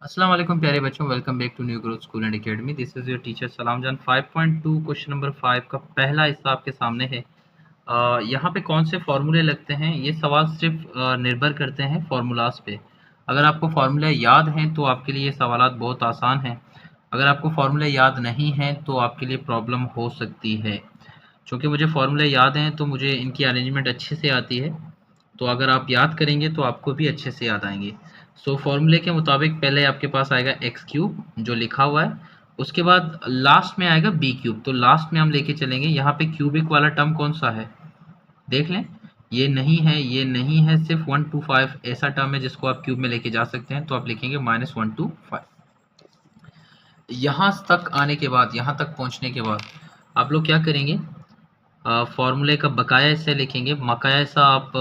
अस्सलाम वालेकुम प्यारे बच्चों, welcome back to new growth school and academy. This is your teacher Salam Jaan. 5.2 question number 5 का पहला हिस्सा आपके सामने है। यहाँ पे कौन से फार्मूले लगते हैं, ये सवाल सिर्फ निर्भर करते हैं फार्मूलाज पे। अगर आपको फार्मूले याद हैं तो आपके लिए ये सवालात बहुत आसान हैं। अगर आपको फार्मूले याद नहीं हैं तो आपके लिए प्रॉब्लम हो सकती है। चूँकि मुझे फार्मूले याद हैं तो मुझे इनकी अरेंजमेंट अच्छे से आती है, तो अगर आप याद करेंगे तो आपको भी अच्छे से याद आएँगे। सो फॉर्मूले के मुताबिक पहले आपके पास आएगा एक्स क्यूब जो लिखा हुआ है, उसके बाद लास्ट में आएगा बी क्यूब। तो लास्ट में हम लेके चलेंगे, यहाँ पे क्यूबिक वाला टर्म कौन सा है देख लें। ये नहीं है, ये नहीं है, सिर्फ 1 2 5 ऐसा टर्म है जिसको आप क्यूब में लेके जा सकते हैं। तो आप लिखेंगे -1 2 5। यहाँ तक आने के बाद, यहाँ तक पहुँचने के बाद आप लोग क्या करेंगे, फॉर्मूले का बकाया हिस्सा लिखेंगे। बकाया हिस्सा आप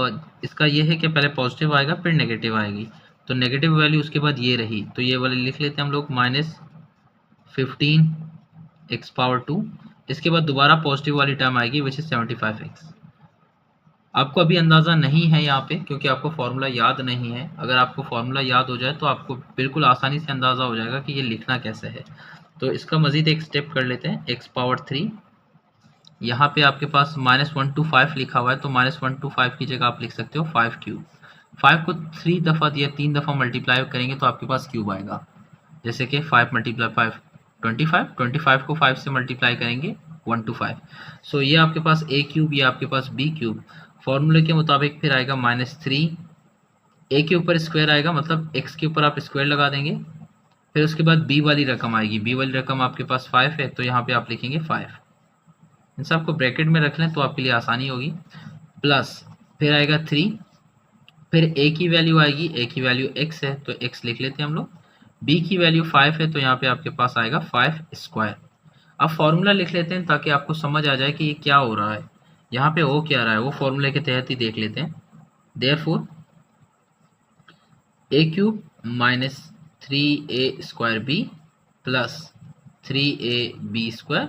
इसका ये है कि पहले पॉजिटिव आएगा फिर नेगेटिव आएगी। तो नेगेटिव वैल्यू उसके बाद ये रही, तो ये वाली लिख लेते हैं हम लोग -15x⁴। इसके बाद दोबारा पॉजिटिव वाली टर्म आएगी विच इज 75x। आपको अभी अंदाज़ा नहीं है यहाँ पे क्योंकि आपको फार्मूला याद नहीं है। अगर आपको फार्मूला याद हो जाए तो आपको बिल्कुल आसानी से अंदाज़ा हो जाएगा कि ये लिखना कैसे है। तो इसका मज़ीद एक स्टेप कर लेते हैं। x⁴ यहाँ पे आपके पास -1 2 5 लिखा हुआ है, तो -1 2 5 की जगह आप लिख सकते हो 5 क्यूब। 5 को 3 दफ़ा या 3 दफ़ा मल्टीप्लाई करेंगे तो आपके पास क्यूब आएगा। जैसे कि 5 × 5 25, 25 को 5 से मल्टीप्लाई करेंगे 1 to 5। सो ये आपके पास a क्यूब, ये आपके पास b क्यूब। फॉर्मूले के मुताबिक फिर आएगा -3, a के ऊपर स्क्वायर आएगा, मतलब x के ऊपर आप स्क्वायर लगा देंगे। फिर उसके बाद b वाली रकम आएगी, b वाली रकम आपके पास 5 है, तो यहाँ पे आप लिखेंगे 5। इन सबको ब्रैकेट में रख लें तो आपके लिए आसानी होगी। प्लस फिर आएगा 3, फिर a की वैल्यू आएगी, a की वैल्यू x है तो x लिख लेते हैं हम लोग। b की वैल्यू 5 है तो यहाँ पे आपके पास आएगा 5 स्क्वायर। अब फॉर्मूला लिख लेते हैं ताकि आपको समझ आ जाए कि ये क्या हो रहा है, यहाँ पे हो क्या रहा है, वो फॉर्मूले के तहत ही देख लेते हैं। Therefore a cube -3a² b plus 3ab²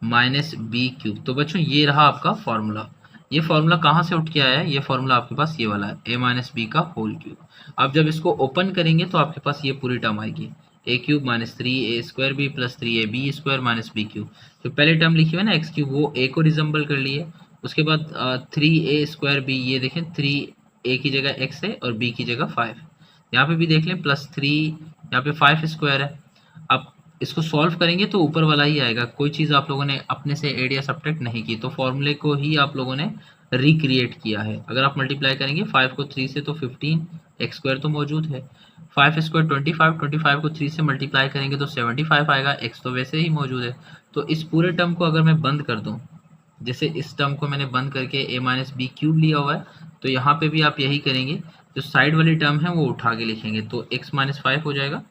-b cube. तो बच्चों ये रहा आपका फॉर्मूला। ये फॉर्मूला कहाँ से उठ के आया है, ये फॉर्मूला आपके पास ये वाला है, a - b का होल क्यूब। अब जब इसको ओपन करेंगे तो आपके पास ये पूरी टर्म आएगी, a cube -3a² plus 3ab² -b cube. तो पहले टर्म लिखी हुई है ना x क्यूब, वो a को रिजम्बल कर लिए। उसके बाद 3a² b, ये देखें 3a की जगह x है और b की जगह 5। यहाँ पे भी देख लें +3, यहाँ पे 5 स्क्वायर है। अब इसको सॉल्व करेंगे तो ऊपर वाला ही आएगा, कोई चीज़ आप लोगों ने अपने से ऐड या सब्ट्रैक्ट नहीं की, तो फॉर्मूले को ही आप लोगों ने रिक्रिएट किया है। अगर आप मल्टीप्लाई करेंगे 5 को 3 से तो 15, x² तो मौजूद है, 5 स्क्वायर 25, 25 को 3 से मल्टीप्लाई करेंगे तो 75 आएगा, x तो वैसे ही मौजूद है। तो इस पूरे टर्म को अगर मैं बंद कर दूँ, जैसे इस टर्म को मैंने बंद करके a - b क्यूब लिया हुआ है, तो यहाँ पे भी आप यही करेंगे, जो साइड वाली टर्म है वो उठा के लिखेंगे, तो x - 5 हो जाएगा।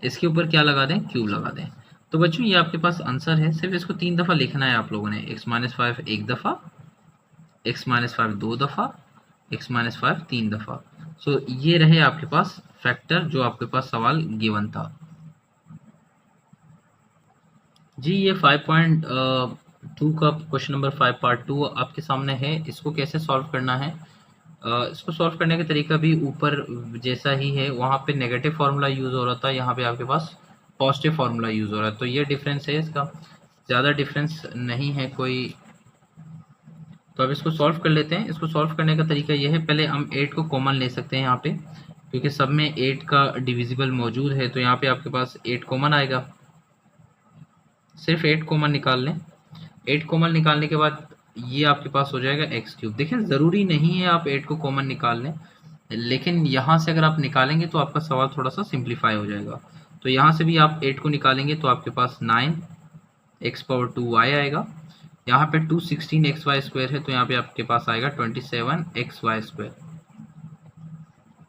इसके ऊपर क्या लगा दें, क्यूब लगा दें। तो बच्चों ये आपके पास आंसर है, सिर्फ इसको 3 दफ़ा लिखना है आप लोगों ने। x - 5 1 दफ़ा, x - 5 2 दफ़ा, x - 5 3 दफ़ा। सो ये रहे आपके पास फैक्टर जो आपके पास सवाल गिवन था। जी ये 5.2 का क्वेश्चन नंबर 5 पार्ट 2 आपके सामने है। इसको कैसे सॉल्व करना है, इसको सॉल्व करने का तरीका भी ऊपर जैसा ही है। वहाँ पे नेगेटिव फार्मूला यूज़ हो रहा था, यहाँ पे आपके पास पॉजिटिव फार्मूला यूज़ हो रहा है, तो ये डिफरेंस है, इसका ज़्यादा डिफरेंस नहीं है कोई। तो अब इसको सॉल्व कर लेते हैं। इसको सॉल्व करने का तरीका ये है, पहले हम 8 को कॉमन ले सकते हैं यहाँ पे, क्योंकि सब में 8 का डिविजिबल मौजूद है, तो यहाँ पे आपके पास 8 कॉमन आएगा। सिर्फ 8 कॉमन निकाल लें। 8 कॉमन निकालने के बाद ये आपके पास हो जाएगा एक्स क्यूब। देखें ज़रूरी नहीं है आप 8 को कॉमन निकाल लें, लेकिन यहाँ से अगर आप निकालेंगे तो आपका सवाल थोड़ा सा सिंप्लीफाई हो जाएगा। तो यहाँ से भी आप 8 को निकालेंगे तो आपके पास 9x⁴y आएगा। यहाँ पे 216xy² है तो यहाँ पे आपके पास आएगा 27xy²।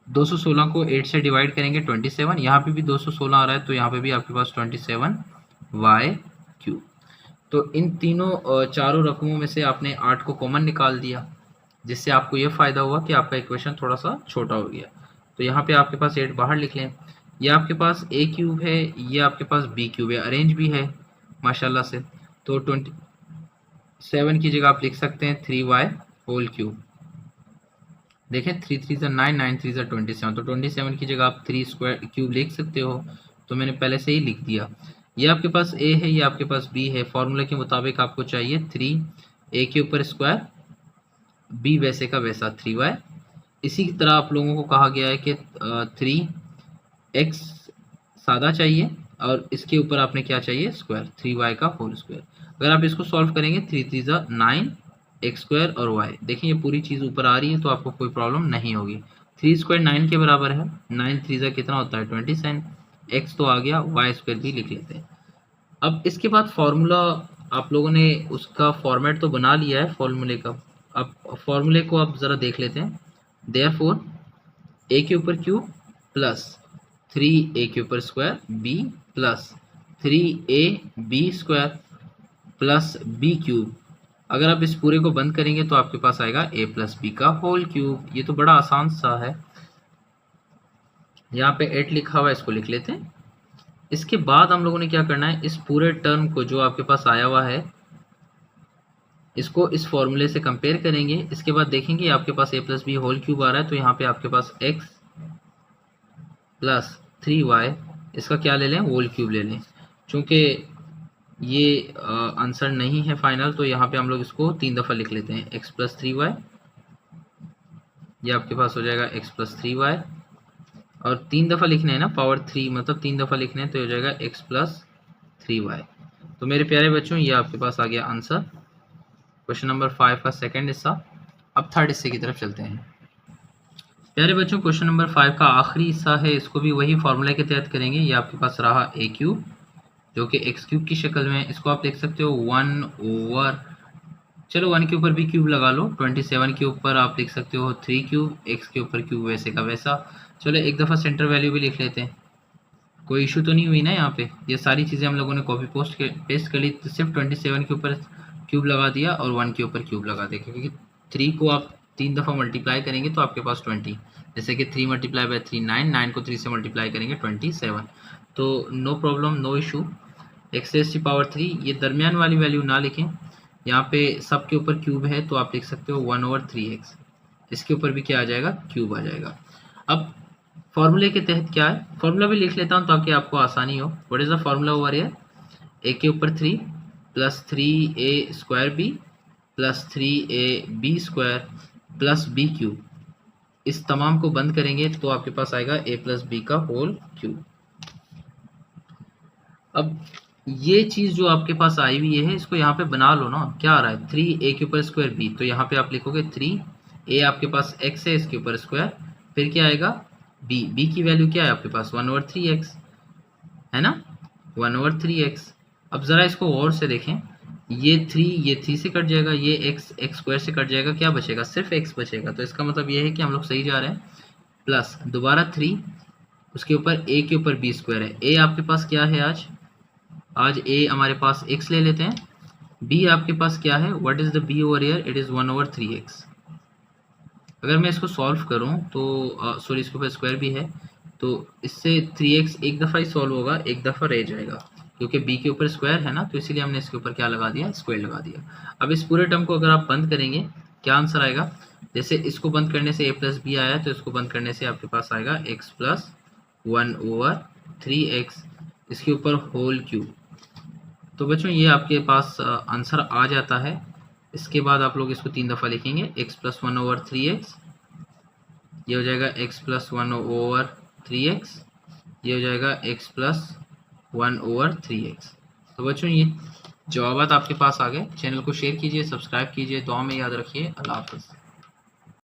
216 को 8 से डिवाइड करेंगे 27, यहाँ पे भी 216 आ रहा है तो यहाँ पे भी आपके पास 27y³ तो इन तीनों चारों रकमों में से आपने 8 को कॉमन निकाल दिया, जिससे आपको ये फ़ायदा हुआ कि आपका इक्वेशन थोड़ा सा छोटा हो गया। तो यहाँ पे आपके पास 8 बाहर लिख लें। ये आपके पास a³ है, ये आपके पास b³ है, अरेंज भी है माशाल्लाह से। तो 27 की जगह आप लिख सकते हैं 3y होल क्यूब। देखें 3 3 9, 9 3 27, तो 27 की जगह आप 3 स्क्वायर क्यूब लिख सकते हो, तो मैंने पहले से ही लिख दिया। ये आपके पास a है, ये आपके पास b है। फॉर्मूला के मुताबिक आपको चाहिए 3a के ऊपर स्क्वायर, b वैसे का वैसा 3y। इसी की तरह आप लोगों को कहा गया है कि 3x सादा चाहिए और इसके ऊपर आपने क्या चाहिए, स्क्वायर, 3y का होल स्क्वायर। अगर आप इसको सॉल्व करेंगे 3 3 9 एक्स स्क्वायर और y, देखिए ये पूरी चीज़ ऊपर आ रही है तो आपको कोई प्रॉब्लम नहीं होगी। 3 स्क्वायर 9 के बराबर है, 9 3 कितना होता है 27, x तो आ गया, y स्क्वायर भी लिख लेते हैं। अब इसके बाद फॉर्मूला आप लोगों ने उसका फॉर्मेट तो बना लिया है फॉर्मूले का। अब फॉर्मूले को आप ज़रा देख लेते हैं। देयरफॉर a के ऊपर क्यूब प्लस 3a के ऊपर square b plus 3ab square plus b cube. अगर आप इस पूरे को बंद करेंगे तो आपके पास आएगा a प्लस बी का होल क्यूब। ये तो बड़ा आसान सा है। यहाँ पे 8 लिखा हुआ है, इसको लिख लेते हैं। इसके बाद हम लोगों ने क्या करना है, इस पूरे टर्म को जो आपके पास आया हुआ है इसको इस फॉर्मूले से कंपेयर करेंगे। इसके बाद देखेंगे आपके पास a plus b whole cube आ रहा है, तो यहाँ पे आपके पास x प्लस 3y, इसका क्या ले लें, होल क्यूब ले लें। चूँकि ये आंसर नहीं है फाइनल, तो यहाँ पे हम लोग इसको 3 दफ़ा लिख लेते हैं, x प्लस 3y, ये आपके पास हो जाएगा x प्लस 3y, और 3 दफ़ा लिखने हैं ना, पावर 3 मतलब 3 दफ़ा लिखने हैं, तो हो जाएगा x प्लस 3y। तो मेरे प्यारे बच्चों ये आपके पास आ गया आंसर, क्वेश्चन नंबर 5 का सेकंड हिस्सा। अब थर्ड हिस्से की तरफ चलते हैं। प्यारे बच्चों क्वेश्चन नंबर 5 का आखिरी हिस्सा है, इसको भी वही फॉर्मूले के तहत करेंगे। ये आपके पास रहा a क्यूब जो कि एक्स क्यूब की शक्ल में, इसको आप लिख सकते हो 1 ओवर, चलो 1 के ऊपर भी क्यूब लगा लो, 27 के ऊपर आप लिख सकते हो 3 क्यूब, एक्स के ऊपर क्यूब वैसे का वैसा। चलो एक दफ़ा सेंटर वैल्यू भी लिख लेते हैं, कोई इशू तो नहीं हुई ना यहाँ पे। ये सारी चीज़ें हम लोगों ने कॉपी पेस्ट कर ली, तो सिर्फ 27 के ऊपर क्यूब लगा दिया और 1 के ऊपर क्यूब लगा दिया, क्योंकि 3 को आप 3 दफ़ा मल्टीप्लाई करेंगे तो आपके पास 20, जैसे कि 3 मल्टीप्लाई बाई 3 9, 9 को 3 से मल्टीप्लाई करेंगे 27, तो no problem, no issue. X raise की पावर 3, ये दरमियान वाली वैल्यू ना लिखें, यहाँ पे सब के ऊपर क्यूब है तो आप लिख सकते हो 1 ओवर 3x, इसके ऊपर भी क्या आ जाएगा, क्यूब आ जाएगा। अब फॉर्मूले के तहत क्या है, फॉर्मूला भी लिख लेता हूँ ताकि आपको आसानी हो। What is the formula over here, a के ऊपर 3 plus 3a square b plus 3ab square plus b cube. इस तमाम को बंद करेंगे तो आपके पास आएगा a प्लस बी का होल क्यूब। अब ये चीज़ जो आपके पास आई हुई है इसको यहाँ पे बना लो ना, क्या आ रहा है 3a के ऊपर स्क्वायर b, तो यहाँ पे आप लिखोगे 3a आपके पास x है, इसके ऊपर स्क्वायर, फिर क्या आएगा b की वैल्यू क्या है आपके पास 1 ओवर 3x है ना, 1 ओवर 3x। अब ज़रा इसको और से देखें, ये 3 से कट जाएगा, ये x स्क्वायर से कट जाएगा, क्या बचेगा, सिर्फ x बचेगा। तो इसका मतलब ये है कि हम लोग सही जा रहे हैं। प्लस दोबारा 3, उसके ऊपर a के ऊपर b स्क्वायर है, a आपके पास क्या है, आज a हमारे पास x ले लेते हैं, b आपके पास क्या है, what is the b over here, it is 1 over 3x। अगर मैं इसको सॉल्व करूं तो सॉरी इसके ऊपर स्क्वायर भी है, तो इससे 3x एक दफ़ा ही सॉल्व होगा, एक दफ़ा रह जाएगा, क्योंकि b के ऊपर स्क्वायर है ना, तो इसीलिए हमने इसके ऊपर क्या लगा दिया, स्क्वायर लगा दिया। अब इस पूरे टर्म को अगर आप बंद करेंगे क्या आंसर आएगा, जैसे इसको बंद करने से a प्लस बी आया, तो इसको बंद करने से आपके पास आएगा x प्लस 1 ओवर 3x, इसके ऊपर होल क्यूब। तो बच्चों ये आपके पास आंसर आ जाता है। इसके बाद आप लोग इसको 3 दफ़ा लिखेंगे, x प्लस 1 ओवर 3x, ये हो जाएगा x प्लस 1 ओवर 3x, ये हो जाएगा x प्लस 1 ओवर 3x। तो बच्चों ये जवाबात आपके पास आ गए। चैनल को शेयर कीजिए, सब्सक्राइब कीजिए, दुआ में याद रखिए। अल्लाह हाफ़िज़।